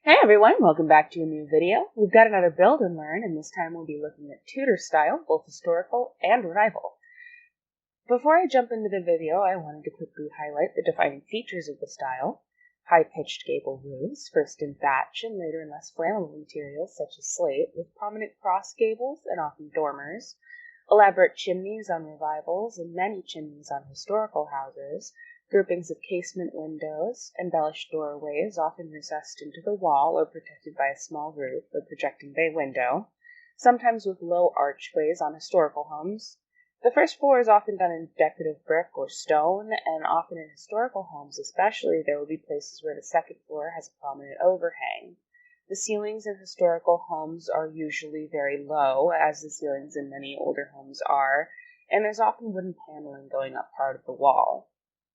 Hey everyone, welcome back to a new video. We've got another build and learn, and this time we'll be looking at Tudor style, both historical and revival. Before I jump into the video, I wanted to quickly highlight the defining features of the style. High-pitched gable roofs, first in thatch and later in less flammable materials such as slate, with prominent cross gables and often dormers. Elaborate chimneys on revivals and many chimneys on historical houses. Groupings of casement windows, embellished doorways, often recessed into the wall or protected by a small roof or projecting bay window, sometimes with low archways on historical homes. The first floor is often done in decorative brick or stone, and often in historical homes especially, there will be places where the second floor has a prominent overhang. The ceilings in historical homes are usually very low, as the ceilings in many older homes are, and there's often wooden paneling going up part of the wall.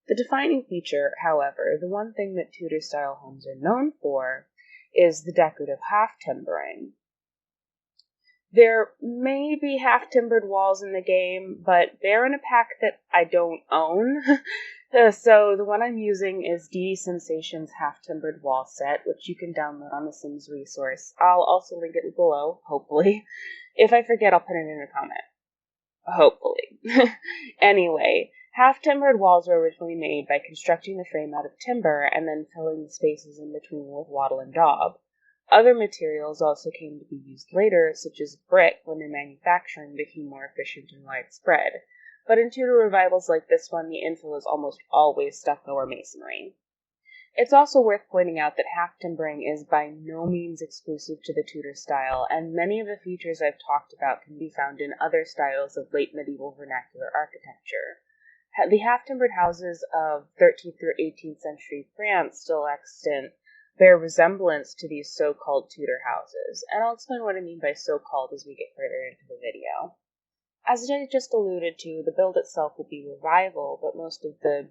The defining feature, however, the one thing that Tudor-style homes are known for, is the decorative half-timbering. There may be half-timbered walls in the game, but they're in a pack that I don't own. So the one I'm using is didisimsation's half-timbered wall set, which you can download on the Sims resource. I'll also link it below, hopefully. If I forget, I'll put it in a comment. Hopefully. Anyway, half-timbered walls were originally made by constructing the frame out of timber and then filling the spaces in between with wattle and daub. Other materials also came to be used later, such as brick when their manufacturing became more efficient and widespread. But in Tudor revivals like this one, the infill is almost always stucco or masonry. It's also worth pointing out that half-timbering is by no means exclusive to the Tudor style, and many of the features I've talked about can be found in other styles of late medieval vernacular architecture. The half-timbered houses of 13th through 18th century France, still extant, bear resemblance to these so-called Tudor houses, and I'll explain what I mean by so-called as we get further into the video. As I just alluded to, the build itself will be revival, but most of the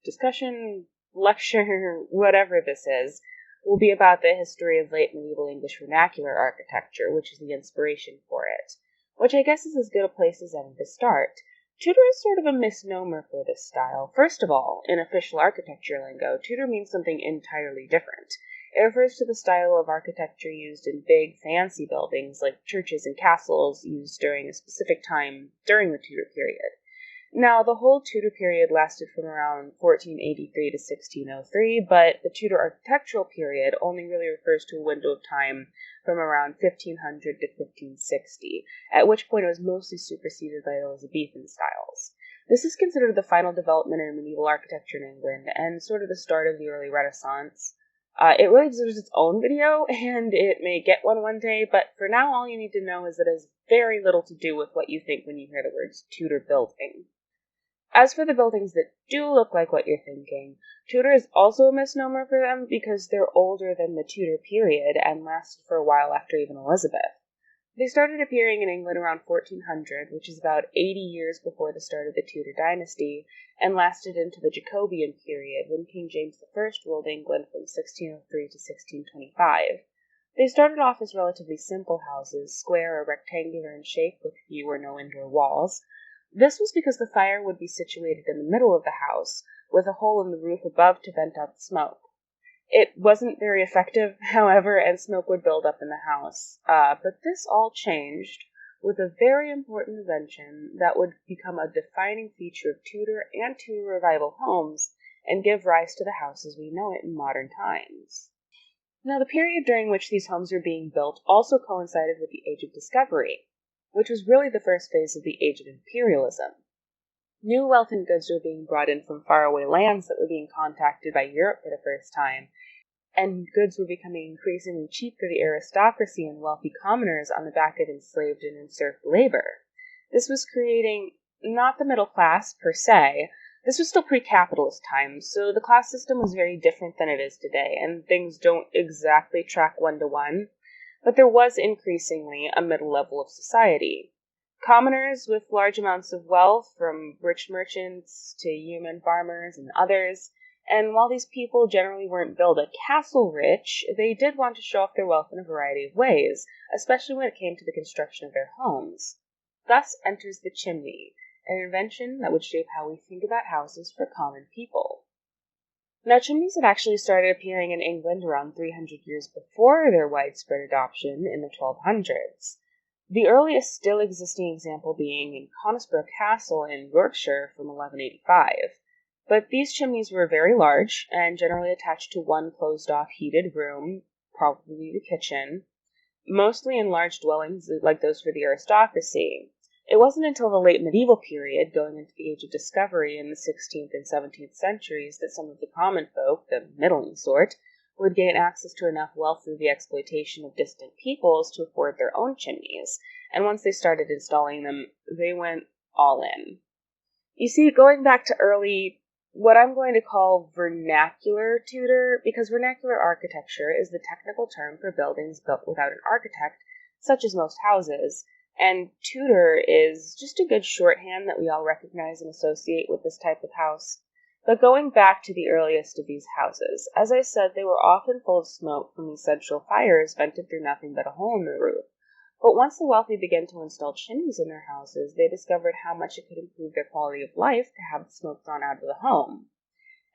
discussion, lecture, whatever this is, will be about the history of late medieval English vernacular architecture, which is the inspiration for it, which I guess is as good a place as any to start. Tudor is sort of a misnomer for this style. First of all, in official architecture lingo, Tudor means something entirely different. It refers to the style of architecture used in big, fancy buildings like churches and castles used during a specific time during the Tudor period. Now, the whole Tudor period lasted from around 1483 to 1603, but the Tudor architectural period only really refers to a window of time from around 1500 to 1560, at which point it was mostly superseded by Elizabethan styles. This is considered the final development in medieval architecture in England, and sort of the start of the early Renaissance. It really deserves its own video, and it may get one day, but for now all you need to know is that it has very little to do with what you think when you hear the words Tudor building. As for the buildings that do look like what you're thinking, Tudor is also a misnomer for them because they're older than the Tudor period and lasted for a while after even Elizabeth. They started appearing in England around 1400, which is about 80 years before the start of the Tudor dynasty, and lasted into the Jacobean period when King James I ruled England from 1603 to 1625. They started off as relatively simple houses, square or rectangular in shape with few or no indoor walls. This was because the fire would be situated in the middle of the house, with a hole in the roof above to vent out the smoke. It wasn't very effective, however, and smoke would build up in the house. But this all changed with a very important invention that would become a defining feature of Tudor and Tudor Revival homes and give rise to the house as we know it in modern times. Now, the period during which these homes were being built also coincided with the Age of Discovery, which was really the first phase of the Age of Imperialism. New wealth and goods were being brought in from faraway lands that were being contacted by Europe for the first time, and goods were becoming increasingly cheap for the aristocracy and wealthy commoners on the back of enslaved and serfed labor. This was creating not the middle class per se. This was still pre-capitalist times, so the class system was very different than it is today, and things don't exactly track one-to-one. But there was increasingly a middle level of society. Commoners with large amounts of wealth, from rich merchants to yeoman farmers and others, and while these people generally weren't billed as castle rich, they did want to show off their wealth in a variety of ways, especially when it came to the construction of their homes. Thus enters the chimney, an invention that would shape how we think about houses for common people. Now, chimneys had actually started appearing in England around 300 years before their widespread adoption in the 1200s. The earliest still existing example being in Conisbrough Castle in Yorkshire from 1185. But these chimneys were very large and generally attached to one closed-off heated room, probably the kitchen, mostly in large dwellings like those for the aristocracy. It wasn't until the late medieval period, going into the Age of Discovery in the 16th and 17th centuries, that some of the common folk, the middling sort, would gain access to enough wealth through the exploitation of distant peoples to afford their own chimneys, and once they started installing them, they went all in. You see, going back to early, what I'm going to call vernacular Tudor, because vernacular architecture is the technical term for buildings built without an architect, such as most houses, and Tudor is just a good shorthand that we all recognize and associate with this type of house. But going back to the earliest of these houses, as I said, they were often full of smoke from these central fires vented through nothing but a hole in the roof. But once the wealthy began to install chimneys in their houses, they discovered how much it could improve their quality of life to have the smoke drawn out of the home.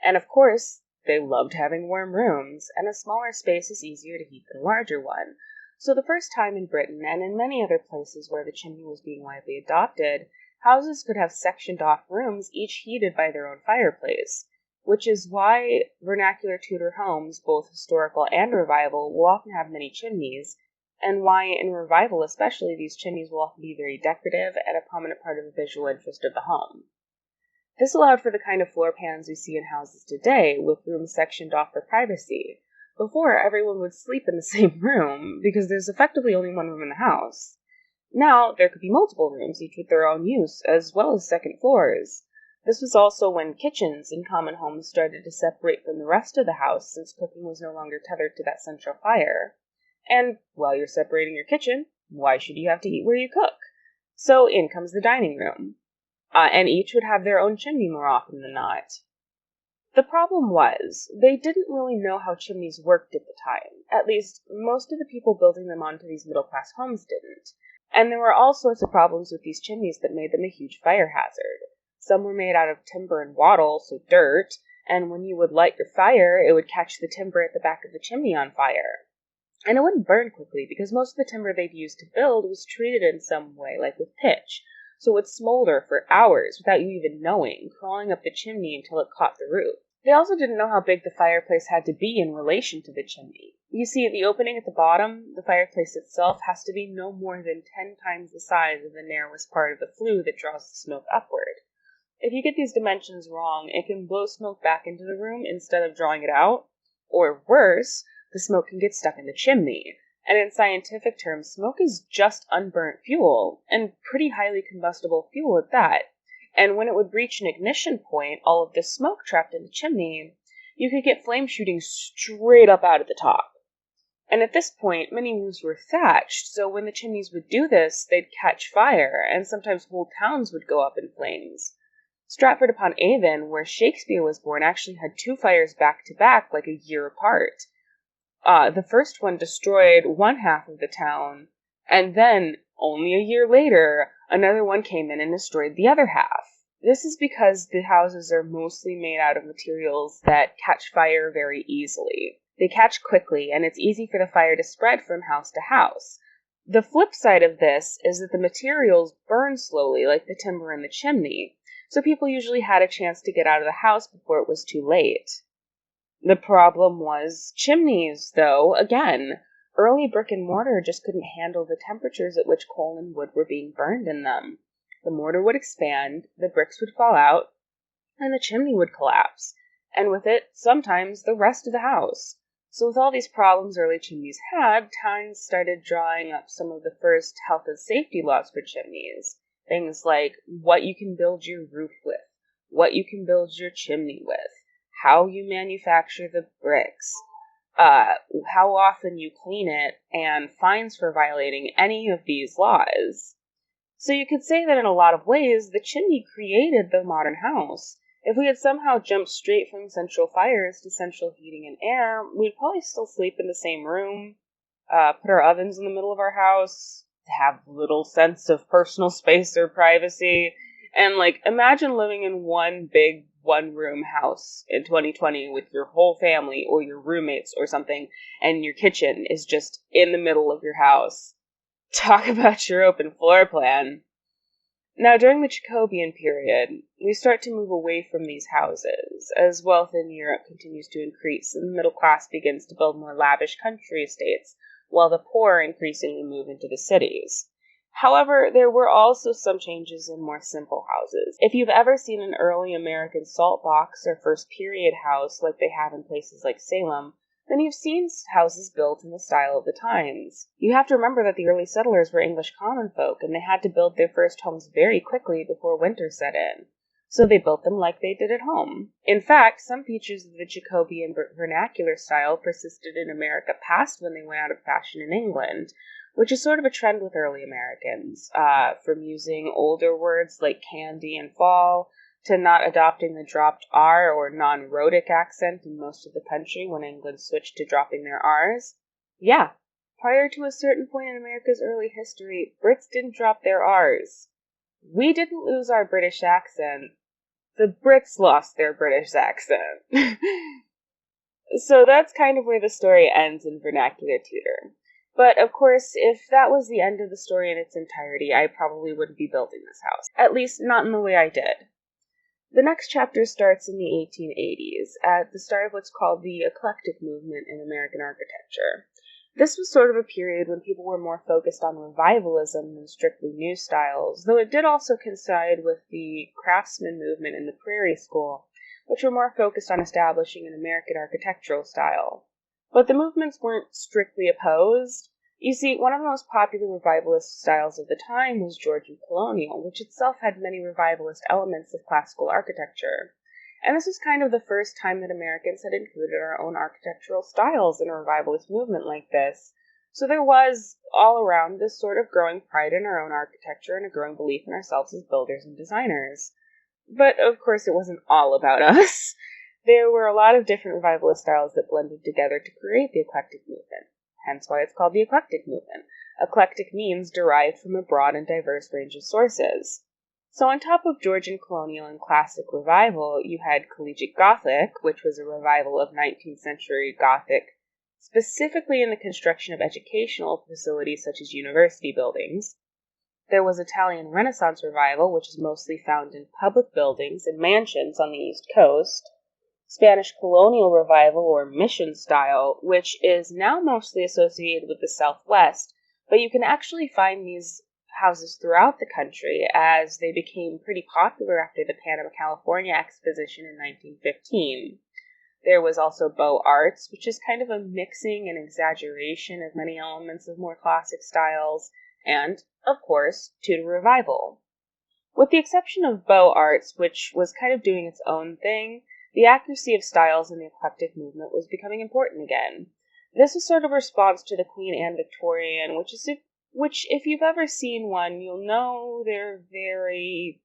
And of course, they loved having warm rooms, and a smaller space is easier to heat than a larger one. So the first time in Britain, and in many other places where the chimney was being widely adopted, houses could have sectioned off rooms, each heated by their own fireplace, which is why vernacular Tudor homes, both historical and revival, will often have many chimneys, and why in revival especially these chimneys will often be very decorative and a prominent part of the visual interest of the home. This allowed for the kind of floor pans we see in houses today, with rooms sectioned off for privacy. Before, everyone would sleep in the same room, because there's effectively only one room in the house. Now, there could be multiple rooms, each with their own use, as well as second floors. This was also when kitchens in common homes started to separate from the rest of the house, since cooking was no longer tethered to that central fire. And while you're separating your kitchen, why should you have to eat where you cook? So in comes the dining room. And each would have their own chimney more often than not. The problem was, they didn't really know how chimneys worked at the time. At least, most of the people building them onto these middle-class homes didn't. And there were all sorts of problems with these chimneys that made them a huge fire hazard. Some were made out of timber and wattle, so dirt, and when you would light your fire, it would catch the timber at the back of the chimney on fire. And it wouldn't burn quickly, because most of the timber they'd used to build was treated in some way, like with pitch, so it would smolder for hours without you even knowing, crawling up the chimney until it caught the roof. They also didn't know how big the fireplace had to be in relation to the chimney. You see, the opening at the bottom, the fireplace itself, has to be no more than 10 times the size of the narrowest part of the flue that draws the smoke upward. If you get these dimensions wrong, it can blow smoke back into the room instead of drawing it out, or worse, the smoke can get stuck in the chimney. And in scientific terms, smoke is just unburnt fuel, and pretty highly combustible fuel at that. And when it would reach an ignition point, all of the smoke trapped in the chimney, you could get flame shooting straight up out of the top. And at this point, many roofs were thatched, so when the chimneys would do this, they'd catch fire, and sometimes whole towns would go up in flames. Stratford-upon-Avon, where Shakespeare was born, actually had 2 fires back-to-back, like a year apart. The first one destroyed one half of the town, and then, only a year later, another one came in and destroyed the other half. This is because the houses are mostly made out of materials that catch fire very easily. They catch quickly, and it's easy for the fire to spread from house to house. The flip side of this is that the materials burn slowly, like the timber in the chimney, so people usually had a chance to get out of the house before it was too late. The problem was chimneys, though, again. Early brick and mortar just couldn't handle the temperatures at which coal and wood were being burned in them. The mortar would expand, the bricks would fall out, and the chimney would collapse, and with it, sometimes, the rest of the house. So with all these problems early chimneys had, towns started drawing up some of the first health and safety laws for chimneys. Things like what you can build your roof with, what you can build your chimney with, how you manufacture the bricks, how often you clean it, and fines for violating any of these laws. So you could say that in a lot of ways, the chimney created the modern house. If we had somehow jumped straight from central fires to central heating and air, we'd probably still sleep in the same room, put our ovens in the middle of our house, have little sense of personal space or privacy, and imagine living in one big one-room house in 2020 with your whole family or your roommates or something, and your kitchen is just in the middle of your house. Talk about your open floor plan. Now, during the Jacobean period, we start to move away from these houses, as wealth in Europe continues to increase and the middle class begins to build more lavish country estates, while the poor increasingly move into the cities. However, there were also some changes in more simple houses. If you've ever seen an early American salt box or first period house like they have in places like Salem, then you've seen houses built in the style of the times. You have to remember that the early settlers were English common folk, and they had to build their first homes very quickly before winter set in. So they built them like they did at home. In fact, some features of the Jacobean vernacular style persisted in America past when they went out of fashion in England, which is sort of a trend with early Americans, from using older words like candy and fall, to not adopting the dropped R or non-rhotic accent in most of the country when England switched to dropping their R's. Yeah, prior to a certain point in America's early history, Brits didn't drop their R's. We didn't lose our British accent. The Brits lost their British accent. So that's kind of where the story ends in vernacular Tudor. But, of course, if that was the end of the story in its entirety, I probably wouldn't be building this house. At least, not in the way I did. The next chapter starts in the 1880s, at the start of what's called the eclectic movement in American architecture. This was sort of a period when people were more focused on revivalism than strictly new styles, though it did also coincide with the craftsman movement in the Prairie School, which were more focused on establishing an American architectural style. But the movements weren't strictly opposed. You see, one of the most popular revivalist styles of the time was Georgian colonial, which itself had many revivalist elements of classical architecture. And this was kind of the first time that Americans had included our own architectural styles in a revivalist movement like this. So there was, all around, this sort of growing pride in our own architecture and a growing belief in ourselves as builders and designers. But, of course, it wasn't all about us. There were a lot of different revivalist styles that blended together to create the eclectic movement. Hence why it's called the eclectic movement. Eclectic means derived from a broad and diverse range of sources. So on top of Georgian colonial and classic revival, you had collegiate Gothic, which was a revival of 19th century Gothic, specifically in the construction of educational facilities such as university buildings. There was Italian Renaissance revival, which is mostly found in public buildings and mansions on the East Coast. Spanish colonial revival, or mission style, which is now mostly associated with the Southwest, but you can actually find these houses throughout the country as they became pretty popular after the Panama California Exposition in 1915. There was also Beaux Arts, which is kind of a mixing and exaggeration of many elements of more classic styles, and, of course, Tudor Revival. With the exception of Beaux Arts, which was kind of doing its own thing, the accuracy of styles in the eclectic movement was becoming important again. This was sort of a response to the Queen Anne Victorian, which if you've ever seen one, you'll know they're very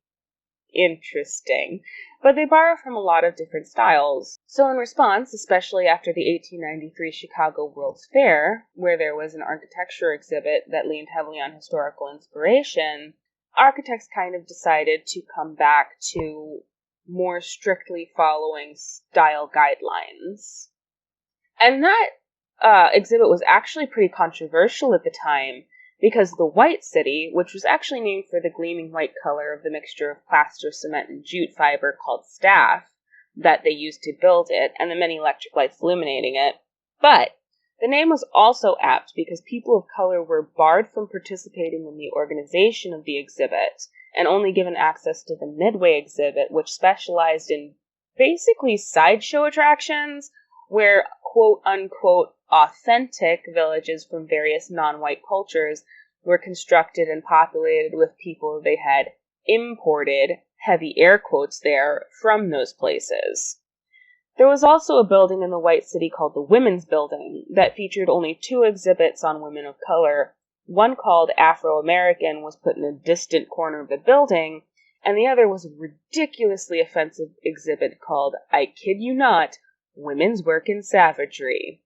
interesting. But they borrow from a lot of different styles. So in response, especially after the 1893 Chicago World's Fair, where there was an architecture exhibit that leaned heavily on historical inspiration, architects kind of decided to come back to more strictly following style guidelines. And that exhibit was actually pretty controversial at the time, because the White City, which was actually named for the gleaming white color of the mixture of plaster, cement, and jute fiber called staff that they used to build it, and the many electric lights illuminating it, but the name was also apt because people of color were barred from participating in the organization of the exhibit, and only given access to the Midway exhibit, which specialized in basically sideshow attractions, where quote-unquote authentic villages from various non-white cultures were constructed and populated with people they had imported, heavy air quotes there, from those places. There was also a building in the White City called the Women's Building that featured only 2 exhibits on women of color. One, called Afro-American, was put in a distant corner of the building, and the other was a ridiculously offensive exhibit called, I kid you not, Women's Work in Savagery,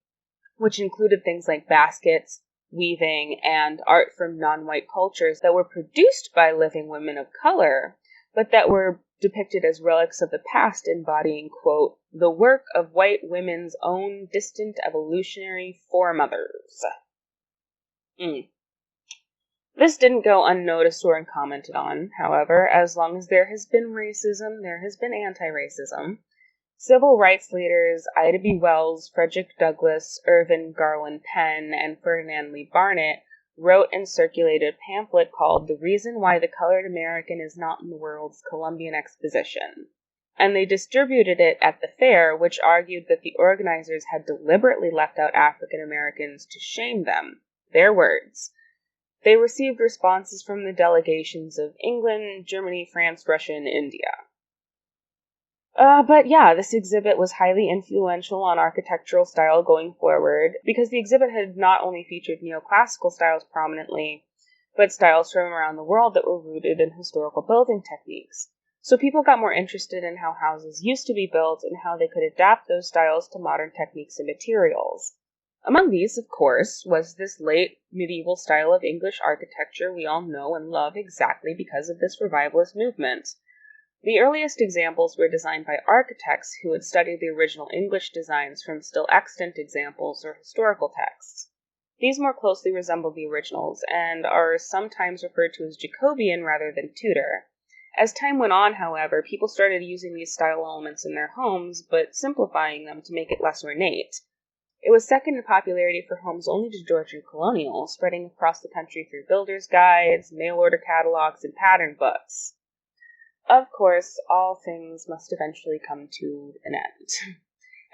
which included things like baskets, weaving, and art from non-white cultures that were produced by living women of color, but that were depicted as relics of the past embodying, quote, the work of white women's own distant evolutionary foremothers. This didn't go unnoticed or uncommented on, however. As long as there has been racism, there has been anti-racism. Civil rights leaders Ida B. Wells, Frederick Douglass, Irvin Garland Penn, and Ferdinand Lee Barnett wrote and circulated a pamphlet called The Reason Why the Colored American is Not in the World's Columbian Exposition. And they distributed it at the fair, which argued that the organizers had deliberately left out African Americans to shame them. Their words. They received responses from the delegations of England, Germany, France, Russia, and India. But yeah, this exhibit was highly influential on architectural style going forward, because the exhibit had not only featured neoclassical styles prominently, but styles from around the world that were rooted in historical building techniques. So people got more interested in how houses used to be built and how they could adapt those styles to modern techniques and materials. Among these, of course, was this late medieval style of English architecture we all know and love exactly because of this revivalist movement. The earliest examples were designed by architects who had studied the original English designs from still extant examples or historical texts. These more closely resemble the originals and are sometimes referred to as Jacobean rather than Tudor. As time went on, however, people started using these style elements in their homes, but simplifying them to make it less ornate. It was second in popularity for homes only to Georgian colonial, spreading across the country through builders' guides, mail-order catalogs, and pattern books. Of course, all things must eventually come to an end.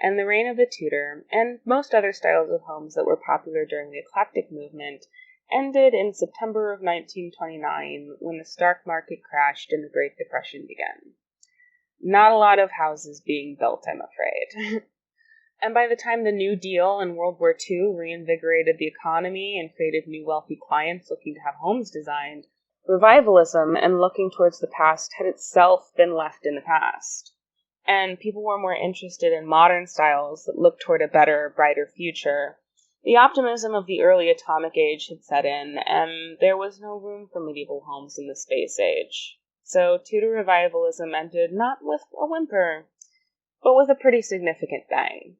And the reign of the Tudor, and most other styles of homes that were popular during the eclectic movement, ended in September of 1929 when the stock market crashed and the Great Depression began. Not a lot of houses being built, I'm afraid. And by the time the New Deal and World War II reinvigorated the economy and created new wealthy clients looking to have homes designed, revivalism and looking towards the past had itself been left in the past. And people were more interested in modern styles that looked toward a better, brighter future. The optimism of the early atomic age had set in, and there was no room for medieval homes in the space age. So Tudor revivalism ended not with a whimper, but with a pretty significant bang.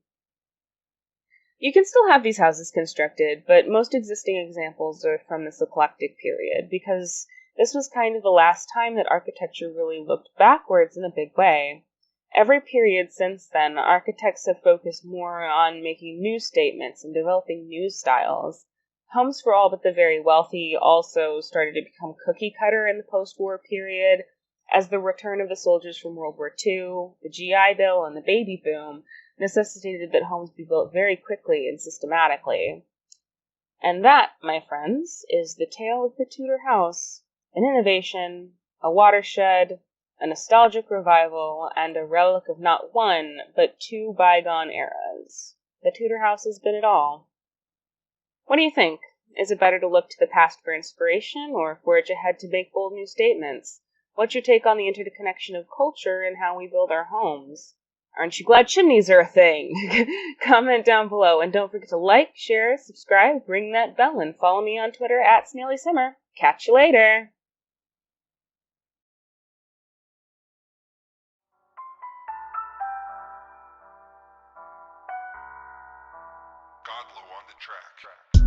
You can still have these houses constructed, but most existing examples are from this eclectic period, because this was kind of the last time that architecture really looked backwards in a big way. Every period since then, architects have focused more on making new statements and developing new styles. Homes for all but the very wealthy also started to become cookie-cutter in the post-war period, as the return of the soldiers from World War II, the GI Bill, and the baby boom necessitated that homes be built very quickly and systematically. And that, my friends, is the tale of the Tudor house, an innovation, a watershed, a nostalgic revival, and a relic of not one, but two bygone eras. The Tudor house has been it all. What do you think? Is it better to look to the past for inspiration, or forge ahead to make bold new statements? What's your take on the interconnection of culture and how we build our homes? Aren't you glad chimneys are a thing? Comment down below, and don't forget to like, share, subscribe, ring that bell, and follow me on Twitter at SnaillySimmer. Catch you later! Godlow on the track.